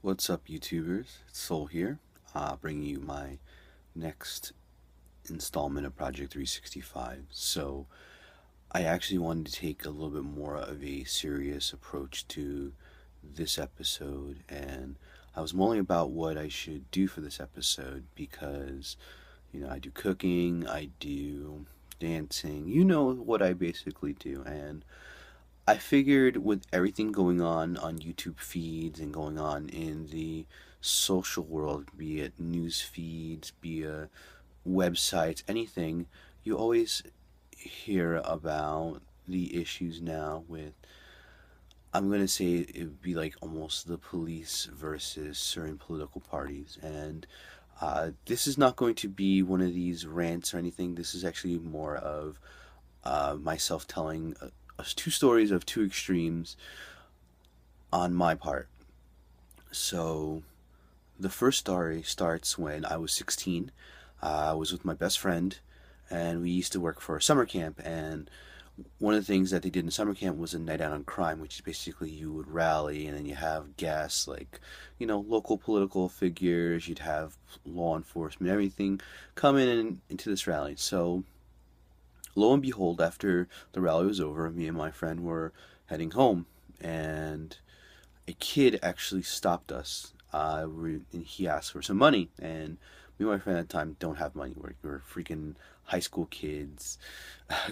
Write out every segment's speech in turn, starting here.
What's up, YouTubers? It's Soul here, bringing you my next installment of Project 365. So, I actually wanted to take a little bit more of a serious approach to this episode, and I was mulling about what I should do for this episode because, I do cooking, I do dancing, what I basically do, and I figured with everything going on YouTube feeds and going on in the social world, be it news feeds, be it websites, anything, you always hear about the issues now with, I'm going to say it would be like almost the police versus certain political parties. And this is not going to be one of these rants or anything. This is actually more of myself telling us two stories of two extremes on my part. So the first story starts when I was 16. I was with my best friend, and we used to work for a summer camp. And one of the things that they did in summer camp was a night out on crime, which is basically you would rally and then you have guests like, local political figures. You'd have law enforcement, everything come in and into this rally. So lo and behold, after the rally was over, me and my friend were heading home, and a kid actually stopped us. And he asked for some money, and me and my friend at the time don't have money. We're freaking high school kids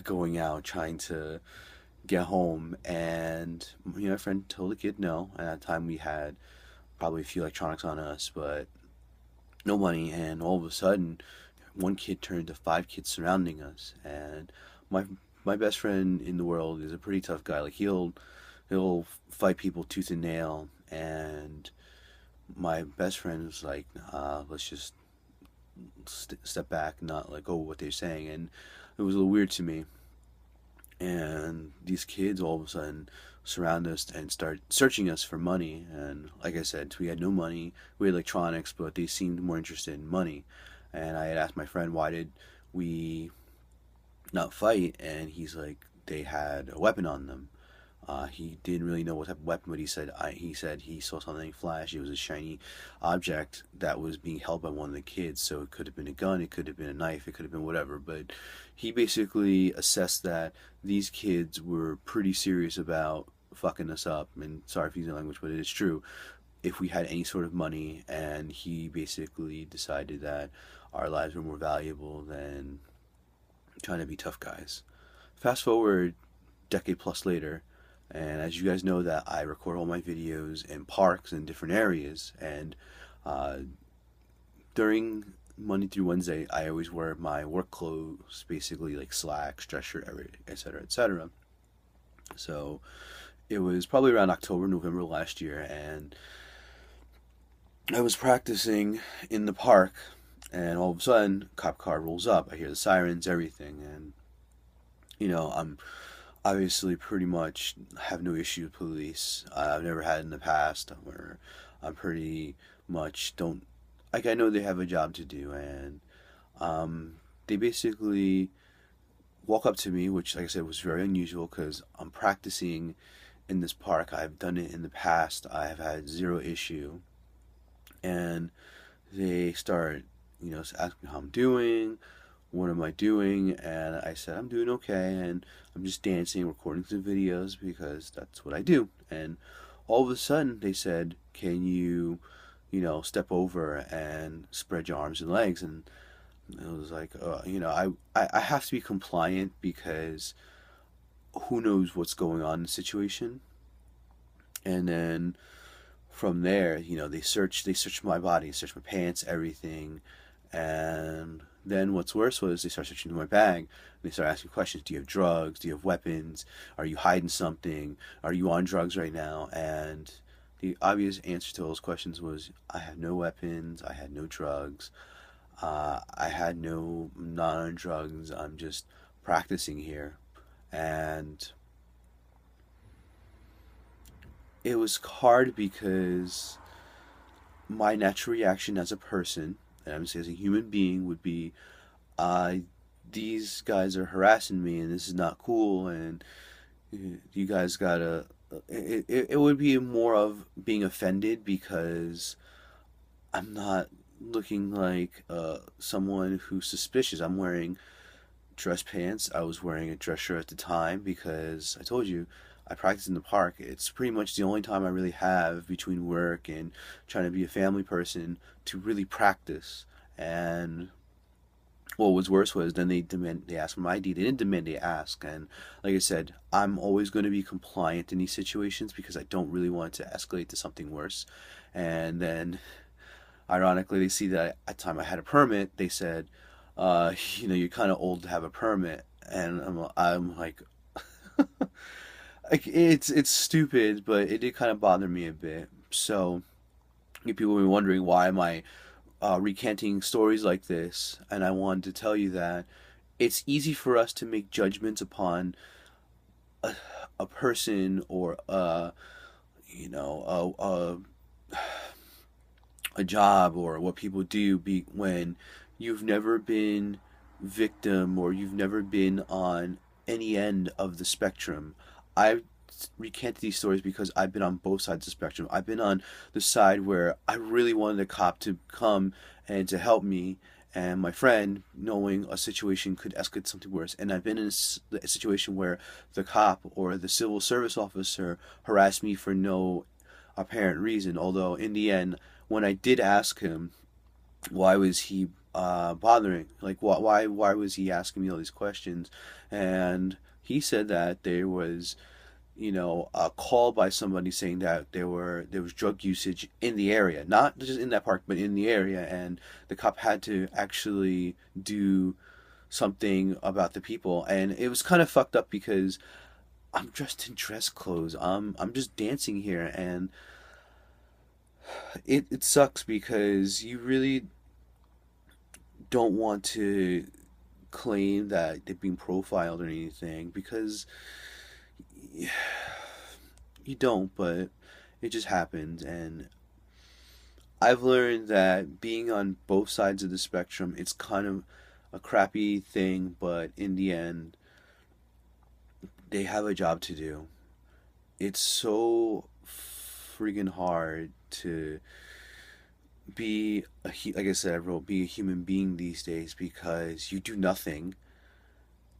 going out trying to get home, and my friend told the kid no. And at the time we had probably a few electronics on us, but no money. And all of a sudden, one kid turned to five kids surrounding us, and my my best friend in the world is a pretty tough guy. Like he'll fight people tooth and nail, and my best friend was like, let's just step back, not like go what they're saying, and it was a little weird to me. And these kids all of a sudden surround us and start searching us for money. And like I said, we had no money. We had electronics, but they seemed more interested in money. And I had asked my friend, why did we not fight? And he's like, they had a weapon on them. He didn't really know what type of weapon, but he said he saw something flash. It was a shiny object that was being held by one of the kids. So it could have been a gun, it could have been a knife, it could have been whatever. But he basically assessed that these kids were pretty serious about fucking us up. And sorry for using language, but it is true. If we had any sort of money, and he basically decided that our lives were more valuable than trying to be tough guys. Fast forward decade plus later, and as you guys know, that I record all my videos in parks in different areas, and uh, during Monday through Wednesday, I always wear my work clothes, basically like slacks, dress shirt, etc., etc. So it was probably around October, November last year, and I was practicing in the park, and all of a sudden, cop car rolls up. I hear the sirens, everything, and I'm obviously pretty much have no issue with police. I've never had in the past where I'm pretty much don't like. I know they have a job to do, and they basically walk up to me, which, like I said, was very unusual because I'm practicing in this park. I've done it in the past. I have had zero issue, and they start, asking how I'm doing, what am I doing, and I said I'm doing okay, and I'm just dancing, recording some videos because that's what I do. And all of a sudden they said, can you, step over and spread your arms and legs? And it was like, I have to be compliant because who knows what's going on in the situation. And then from there, they searched my body, searched my pants, everything. And then what's worse was they started searching through my bag. They started asking questions. Do you have drugs? Do you have weapons? Are you hiding something? Are you on drugs right now? And the obvious answer to those questions was, I have no weapons. I had no drugs. I'm not on drugs. I'm just practicing here. And it was hard because my natural reaction as a person, and I'm saying as a human being, would be, uh, these guys are harassing me, and this is not cool, and you guys gotta. it would be more of being offended because I'm not looking like someone who's suspicious. I'm wearing dress pants. I was wearing a dress shirt at the time because I told you I practice in the park. It's pretty much the only time I really have between work and trying to be a family person to really practice. And what was worse was then they asked for my ID. They didn't demand, they asked. And like I said, I'm always going to be compliant in these situations because I don't really want it to escalate to something worse. And then ironically, they see that at the time I had a permit. They said, you're kind of old to have a permit, and I'm like, it's stupid, but it did kind of bother me a bit. So people will be wondering why am I recanting stories like this, and I wanted to tell you that it's easy for us to make judgments upon a, a person or you know a job or what people do when you've never been victim or you've never been on any end of the spectrum. I recant these stories because I've been on both sides of the spectrum. I've been on the side where I really wanted a cop to come and to help me and my friend, knowing a situation could escalate to something worse. And I've been in a situation where the cop or the civil service officer harassed me for no apparent reason. Although in the end, when I did ask him why was he bothering, like why was he asking me all these questions, and he said that there was a call by somebody saying that there was drug usage in the area, not just in that park, but in the area, and the cop had to actually do something about the people, and it was kind of fucked up because I'm dressed in dress clothes. I'm just dancing here, and it sucks because you really don't want to claim that they're being profiled or anything because you don't, but it just happens. And I've learned that being on both sides of the spectrum, it's kind of a crappy thing, but in the end, they have a job to do. It's so freaking hard to like I said, I wrote, be a human being these days because you do nothing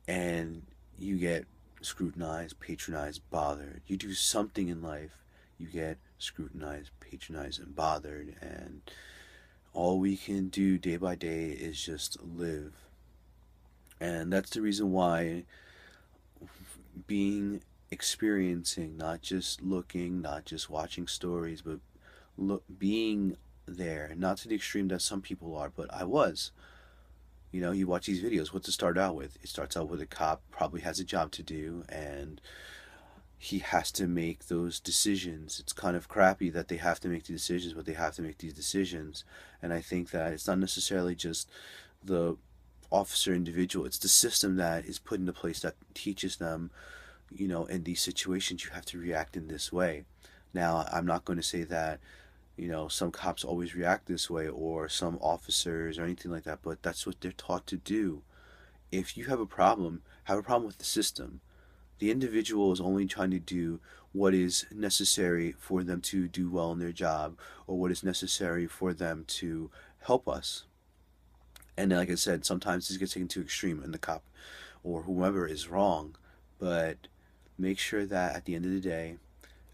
and you get scrutinized, patronized, bothered. You do something in life, you get scrutinized, patronized, and bothered. And all we can do day by day is just live. And that's the reason why experiencing, not just looking, not just watching stories, but being there, not to the extreme that some people are, but I was. You watch these videos. What's it start out with? It starts out with a cop probably has a job to do, and he has to make those decisions. It's kind of crappy that they have to make the decisions, but they have to make these decisions. And I think that it's not necessarily just the officer individual, it's the system that is put into place that teaches them, in these situations you have to react in this way. Now, I'm not going to say that some cops always react this way or some officers or anything like that, but that's what they're taught to do. If you have a problem with the system. The individual is only trying to do what is necessary for them to do well in their job or what is necessary for them to help us. And like I said, sometimes this gets taken to extreme and the cop or whomever is wrong, but make sure that at the end of the day,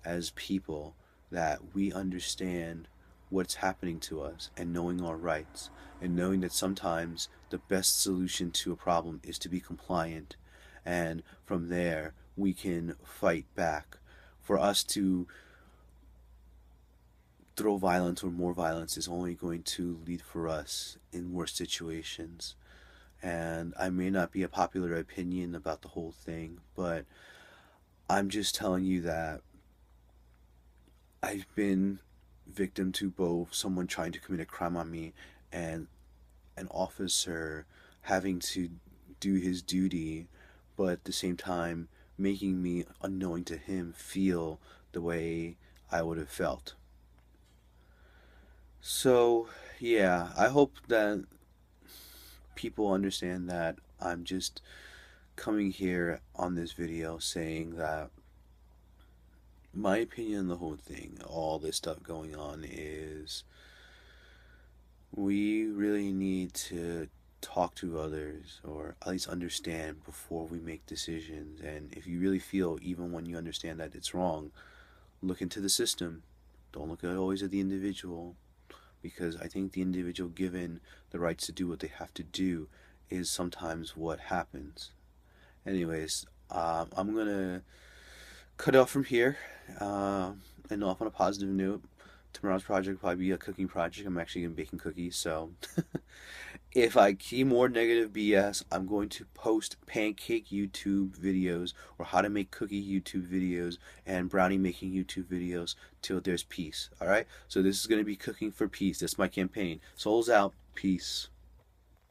as people, that we understand what's happening to us and knowing our rights and knowing that sometimes the best solution to a problem is to be compliant, and from there we can fight back. For us to throw violence or more violence is only going to lead for us in worse situations. And I may not be a popular opinion about the whole thing, but I'm just telling you that I've been victim to both someone trying to commit a crime on me and an officer having to do his duty, but at the same time making me, unknowing to him, feel the way I would have felt. So, yeah, I hope that people understand that I'm just coming here on this video saying that My opinion on the whole thing, all this stuff going on, is we really need to talk to others or at least understand before we make decisions. And if you really feel, even when you understand that it's wrong, look into the system. Don't look at always at the individual, because I think the individual given the rights to do what they have to do is sometimes what happens. Anyways, I'm gonna cut it off from here, and off on a positive note. Tomorrow's project will probably be a cooking project. I'm actually gonna be baking cookies, so if I see more negative BS, I'm going to post pancake YouTube videos or how to make cookie YouTube videos and brownie making YouTube videos till there's peace. All right. So this is gonna be cooking for peace. That's my campaign. Souls out. Peace.